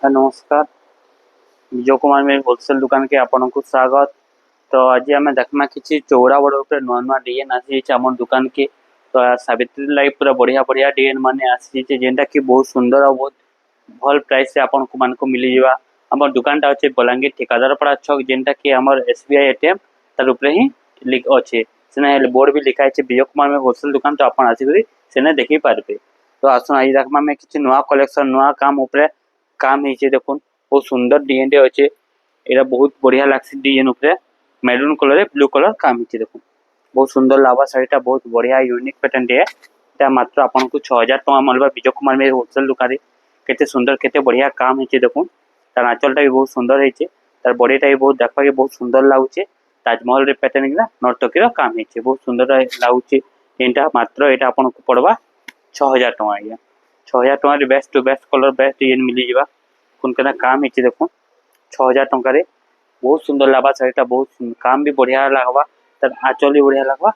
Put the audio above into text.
नमस्कार। विजय कुमार मेरी होलसेल दुकान के आपको स्वागत। तो आज आम देखा कि चौड़ा बड़ नुआ नुआ डिजाइन आसी आम दुकान के। तो सावित्री लाइफ पूरा बढ़िया बढ़िया डिजाइन माने आसी जेनटा कि बहुत सुंदर और बहुत भल प्राइस से आपन को मिली जावा। हमर दुकान टा अच्छे बलांगीर ठेकादार पड़ा छक जेनटा कि हमर एसबीआई एटीएम तार ऊपर ही लिख अच्छे सेना बोर्ड भी लिखा है विजय कुमार में होलसेल दुकान। तो आपन आसी सेने देखि पारबे। तो आसन आज देखमा में किछि नुआ कलेक्शन नुआ काम ऊपर काम ହେଇଛି देखुन बहुत सुंदर डिजाइन अच्छे। एरा बहुत बढ़िया लागसी डिजाइन ऊपर मैरून कलर ब्लू कलर काम ହେଇଛି देखुन बहुत सुंदर लावा शाढ़ीटा बहुत बढ़िया यूनिक पैटर्न है। एटा मात्र आपन को 6000 टका मिलबा विजय कुमार में होलसेल दुकान। केते सुंदर केते बढ़िया काम ହେଇଛି देखुन। तार आंचलटा भी बहुत सुंदर ହେଇଛି। तार बॉडीटा भी बहुत देखा के बहुत सुंदर लागुचे। ताजमहल रे पैटर्न ना नर्तकी रो काम ହେଇଛି बहुत सुंदर लागुचे। एटा मात्र एटा आपन को पड़वा 6000 टका आज्ञा 6000 टका best to best colour best design मिली जावा। कुनकना काम ହେଇଛି देखुन 6000 टका रे बहुत सुंदर लाबा शाढ़ीटा बहुत काम भी बढ़िया लागबा। तार आंचल भी बढ़िया लागबा।